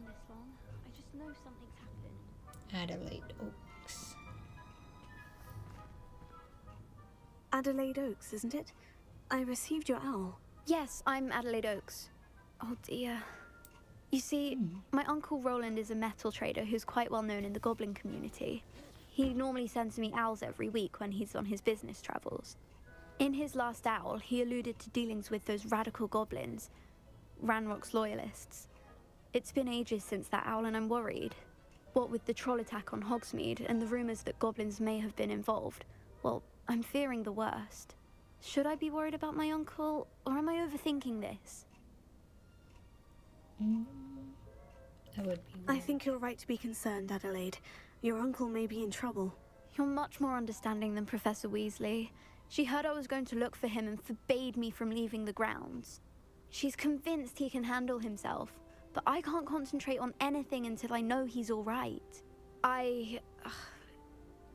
this long. I just know something's happened. Adelaide Oaks. Adelaide Oaks, isn't it? I received your owl. Yes, I'm Adelaide Oaks. Oh dear. You see, my uncle Rowland is a metal trader who's quite well known in the goblin community. He normally sends me owls every week when he's on his business travels. In his last owl, he alluded to dealings with those radical goblins, Ranrock's loyalists. It's been ages since that owl and I'm worried. What with the troll attack on Hogsmeade and the rumours that goblins may have been involved, well, I'm fearing the worst. Should I be worried about my uncle, or am I overthinking this? I would be I think you're right to be concerned, Adelaide. Your uncle may be in trouble. You're much more understanding than Professor Weasley. She heard I was going to look for him and forbade me from leaving the grounds. She's convinced he can handle himself, but I can't concentrate on anything until I know he's all right.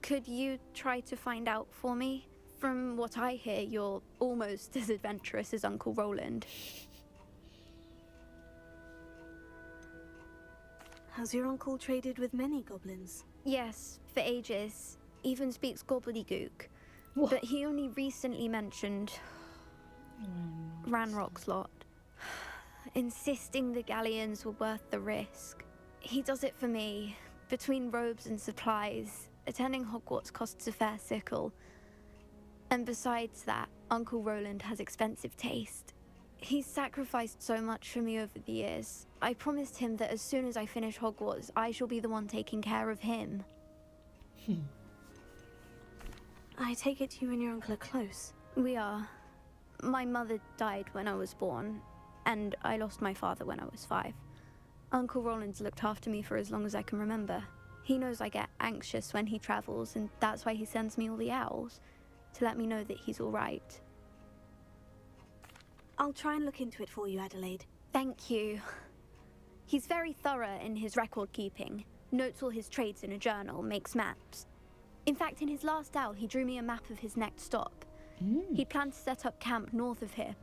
Could you try to find out for me? From what I hear, you're almost as adventurous as Uncle Rowland. Has your uncle traded with many goblins? Yes, for ages. Even speaks gobbledygook. What? But he only recently mentioned Ranrock's lot, insisting the galleons were worth the risk. He does it for me. Between robes and supplies, attending Hogwarts costs a fair sickle. And besides that, Uncle Rowland has expensive taste. He's sacrificed so much for me over the years. I promised him that as soon as I finish Hogwarts, I shall be the one taking care of him. I take it you and your uncle are close. We are. My mother died when I was born, and I lost my father when I was 5. Uncle Rowland's looked after me for as long as I can remember. He knows I get anxious when he travels, and that's why he sends me all the owls, to let me know that he's all right. I'll try and look into it for you, Adelaide. Thank you. He's very thorough in his record keeping, notes all his trades in a journal, makes maps. In fact, in his last owl, he drew me a map of his next stop. He'd planned to set up camp north of here.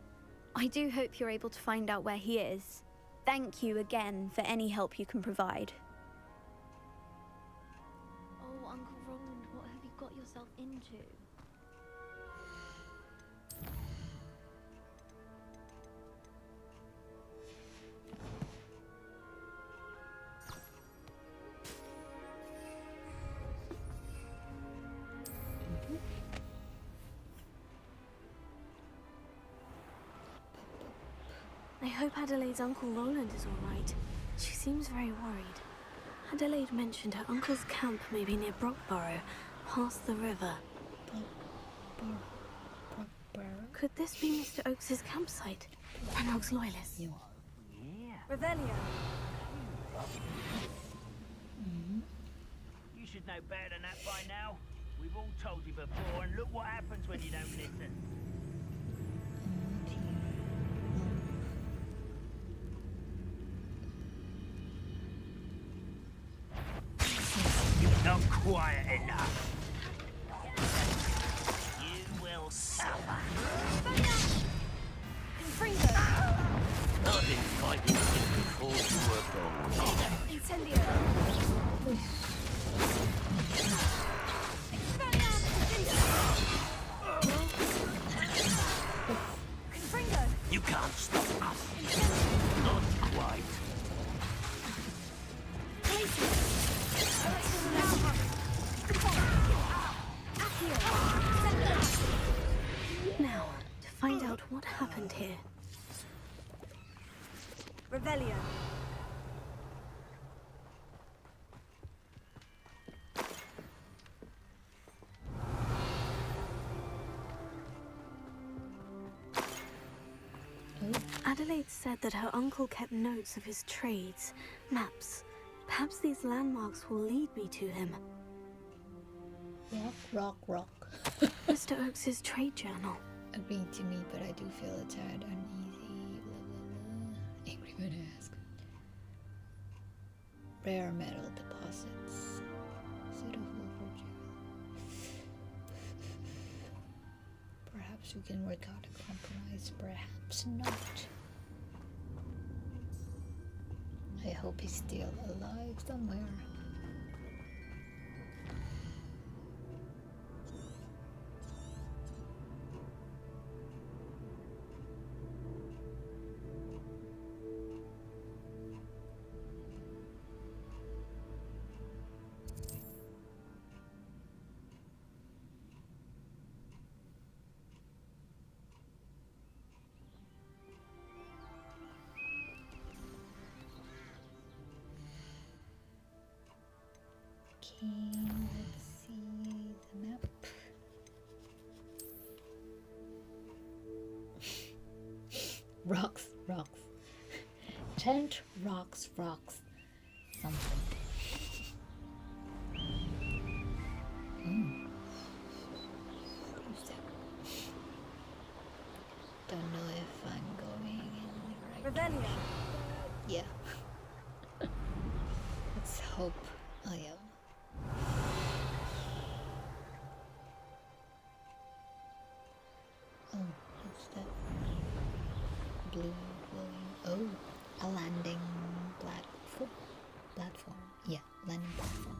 I do hope you're able to find out where he is. Thank you again for any help you can provide. Oh, Uncle Rowland, what have you got yourself into? I hope Adelaide's Uncle Rowland is all right. She seems very worried. Adelaide mentioned her uncle's camp may be near Brockborough, past the river. Brockborough? Could this be Mr. Oakes's campsite? Ranrock's loyalists. Yeah. Revelio. You should know better than that by now. We've all told you before, and look what happens when you don't listen. You're not quiet enough. You will suffer. I've been fighting since before you were born. Incendio! You can't stop us. Not quite. Now, to find out what happened here. Revelio. Adelaide said that her uncle kept notes of his trades, maps. Perhaps these landmarks will lead me to him. Rock. Mr. Oakes's trade journal. Agreed to me, but I do feel a tad uneasy. Angry when I ask. Rare metal deposits. Suitable for jail. Perhaps we can work out a compromise, perhaps not. I hope he's still alive somewhere. Okay, let's see the map. Rocks. Tent, rocks, something. Who's that? Don't know if I'm going in the right direction. Yeah. Let's hope I am. Oh, what's that? Blue glowing. Oh, a landing platform. Yeah, landing platform.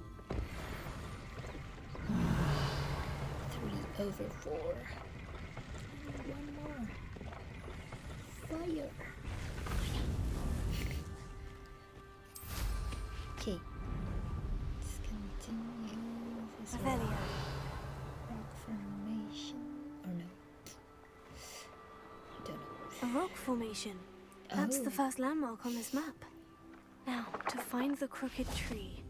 3/4. One more. Fire. Okay. Let's continue this way. Rock formation. Or no. I don't know. A rock formation. That's the first landmark on this map. Now, to find the crooked tree.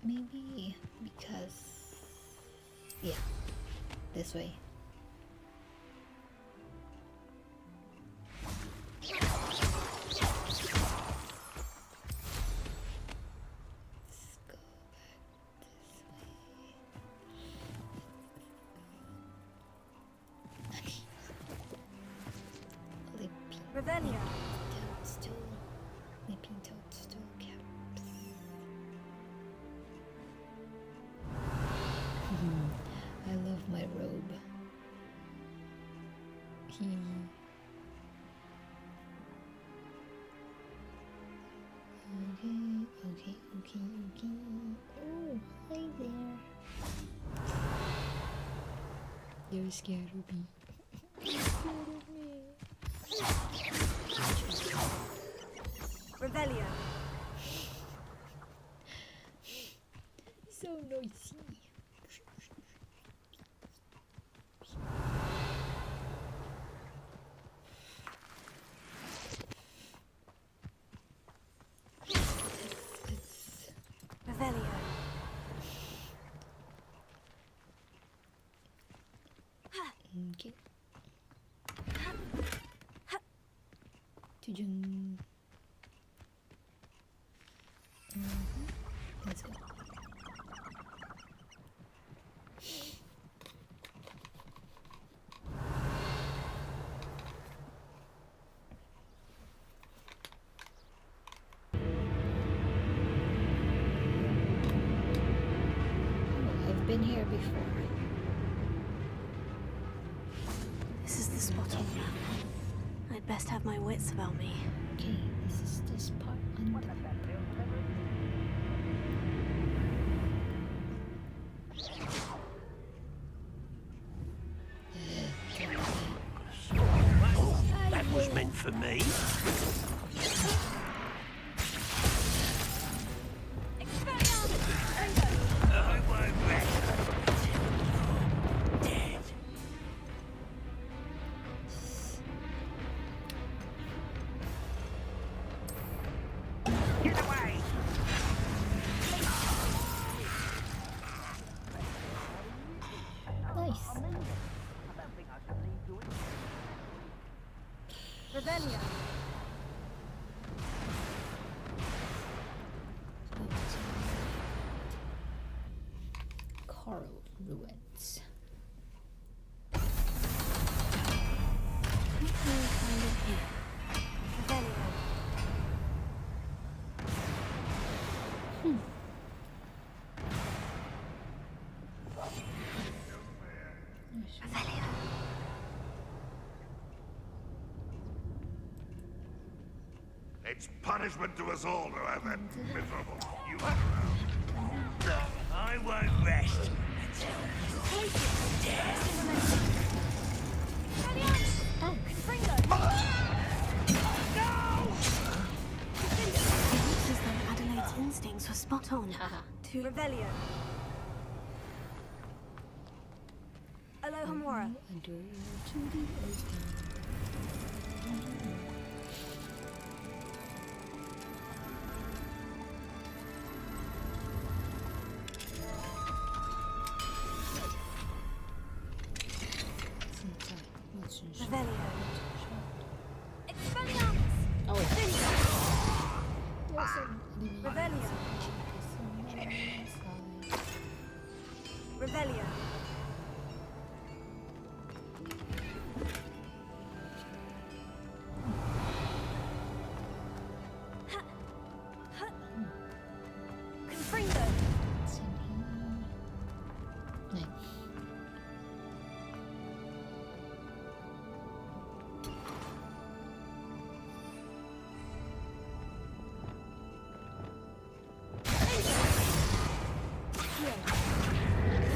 Maybe because... yeah, this way. Revelia. Toadstool. Leaping toadstool caps. I love my robe. Okay. Oh, hi there. You're scared of me. You're scared of me. Revelia. So noisy. Revelia. Okay. Tujung. Let's go. Oh, I've been here before. This is the spot on the map. I'd best have my wits about me. Okay, this is this part under. That was meant for me. I won't rest. Dead. Get away! Nice. Revelia. Coral ruins. What can we find in here? Revelia. It's punishment to us all to have that miserable human around. I won't rest It looks as though Adelaide's instincts were spot on. To Revelio. Alohomora. Revelio. Expelliarmus. Oh. Revelio. Revelio. Confringo.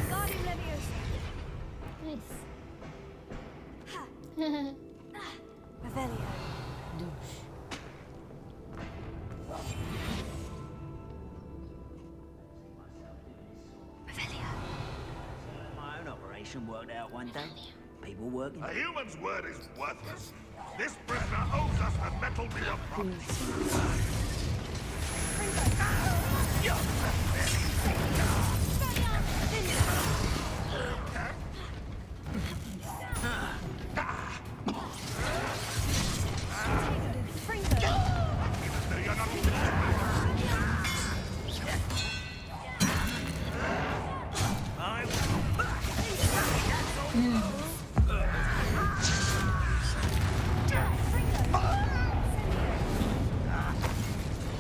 Wingardium Leviosa. Nice. Revelio. Douche. My own operation worked out one day. People working. A human's word is worthless. This prisoner owes us the metal be a promise.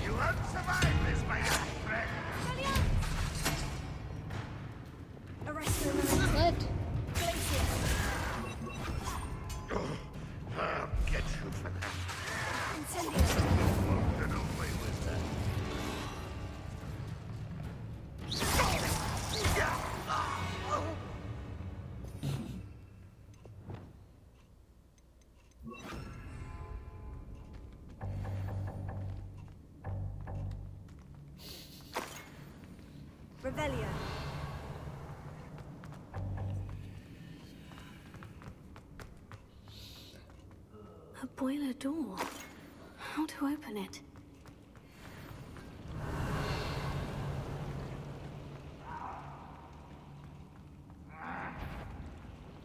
You won't survive this, my young friend. What? I'll get you for that. Get away with that. Revelio. A boiler door. How to open it?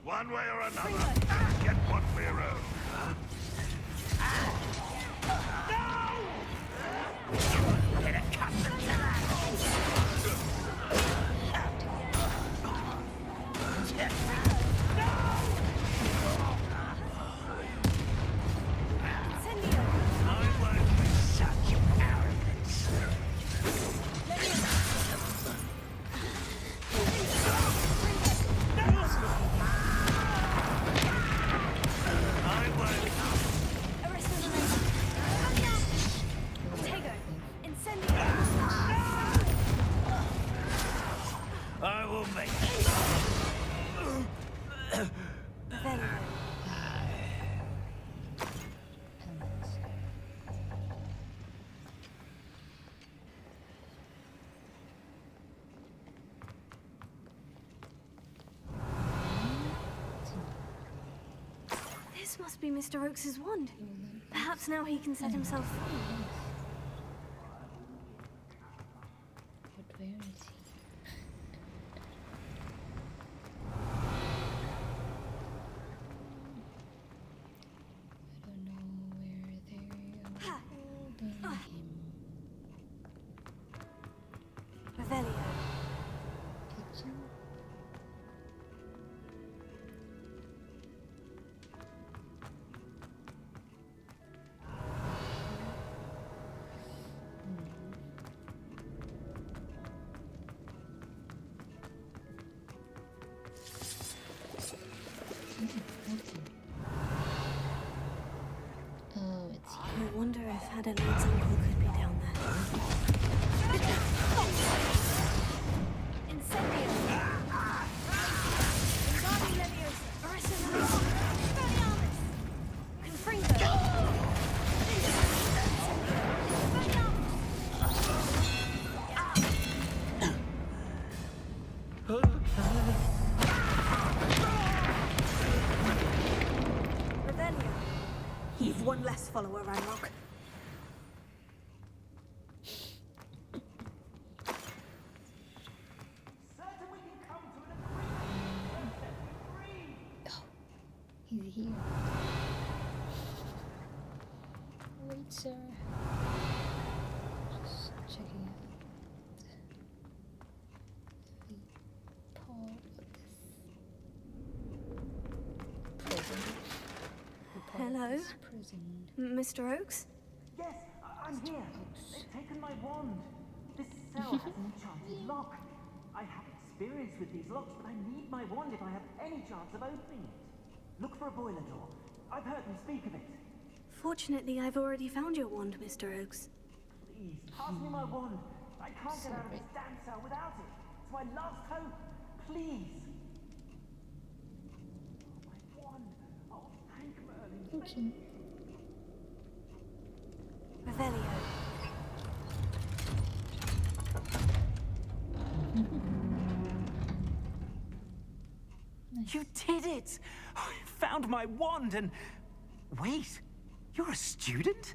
One way or another, get what we owe. I will make This must be Mr. Oakes's wand. Perhaps now he can set himself free. But where is he? I don't know where they are holding him. Revelio. Kitchen? wonder if Adelaide's uncle could be down there. Incendio! Wingardium Leviosa! Arrested! Expelliarmus! Confringo! Revelio! You've one less follower, Ranrock. He's here. Wait, sir. Just checking out the part of this prison. The part of Hello? this prison. Mr. Oakes? Yes, I'm here. They've taken my wand. This cell has an enchanted lock. I have experience with these locks, but I need my wand if I have any chance of opening it. Look for a boiler door. I've heard them speak of it. Fortunately, I've already found your wand, Mr. Oakes. Please, pass me my wand. I can't get out of this damn cell without it. It's my last hope. Please. Oh, my wand. Oh, thank Merlin. Okay. Revelio. Nice. You did it! I found my wand and... Wait, you're a student?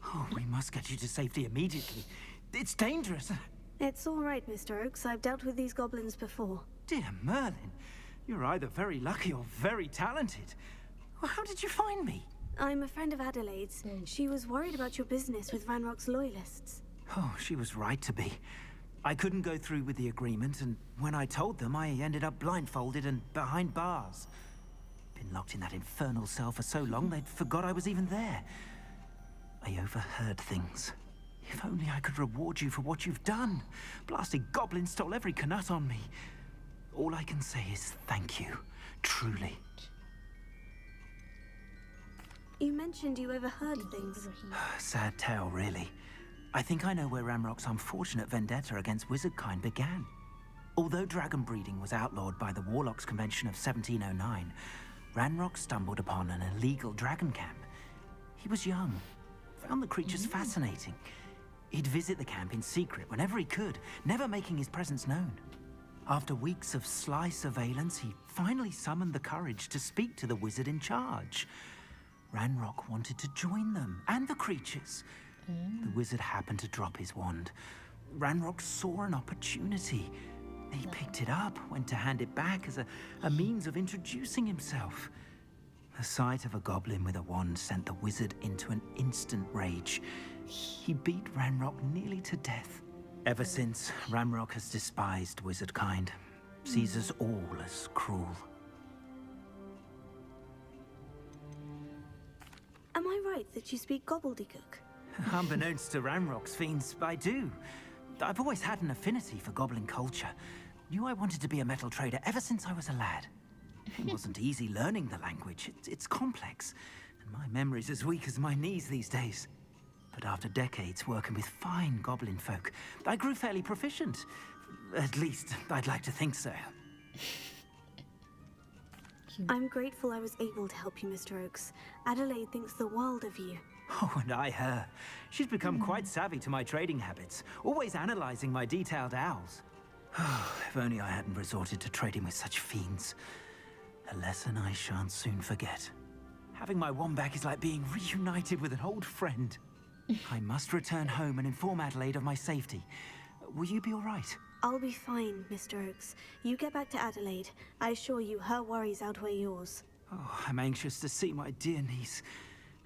Oh, we must get you to safety immediately. It's dangerous. It's all right, Mr. Oakes. I've dealt with these goblins before. Dear Merlin, you're either very lucky or very talented. Well, how did you find me? I'm a friend of Adelaide's. She was worried about your business with Ranrock's loyalists. Oh, she was right to be. I couldn't go through with the agreement, and when I told them, I ended up blindfolded and behind bars. Been locked in that infernal cell for so long, they'd forgot I was even there. I overheard things. If only I could reward you for what you've done. Blasted goblin stole every canut on me. All I can say is thank you. Truly. You mentioned you overheard things. Sad tale, really. I think I know where Ranrock's unfortunate vendetta against wizardkind began. Although dragon breeding was outlawed by the Warlocks Convention of 1709, Ranrock stumbled upon an illegal dragon camp. He was young, found the creatures fascinating. He'd visit the camp in secret whenever he could, never making his presence known. After weeks of sly surveillance, he finally summoned the courage to speak to the wizard in charge. Ranrock wanted to join them, and the creatures. The wizard happened to drop his wand. Ranrock saw an opportunity. He picked it up, went to hand it back as a means of introducing himself. The sight of a goblin with a wand sent the wizard into an instant rage. He beat Ranrock nearly to death. Ever since, Ranrock has despised wizardkind, sees us all as cruel. Am I right that you speak gobbledygook? Unbeknownst to Ranrock's fiends, I do. I've always had an affinity for goblin culture. Knew I wanted to be a metal trader ever since I was a lad. It wasn't easy learning the language. It's complex, and my memory's as weak as my knees these days. But after decades working with fine goblin folk, I grew fairly proficient. At least, I'd like to think so. I'm grateful I was able to help you, Mr. Oakes. Adelaide thinks the world of you. Oh, and I her. She's become quite savvy to my trading habits, always analyzing my detailed owls. If only I hadn't resorted to trading with such fiends. A lesson I shan't soon forget. Having my wand back is like being reunited with an old friend. I must return home and inform Adelaide of my safety. Will you be all right? I'll be fine, Mr. Oakes. You get back to Adelaide. I assure you her worries outweigh yours. Oh, I'm anxious to see my dear niece.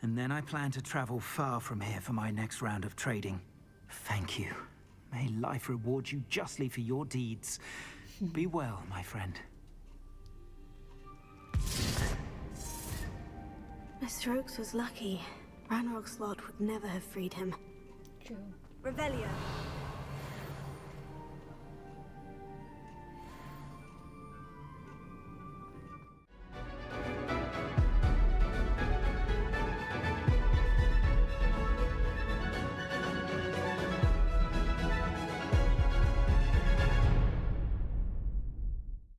And then I plan to travel far from here for my next round of trading. Thank you. May life reward you justly for your deeds. Be well, my friend. Mr. Oakes was lucky. Ranrock's lot would never have freed him. True. Revelio.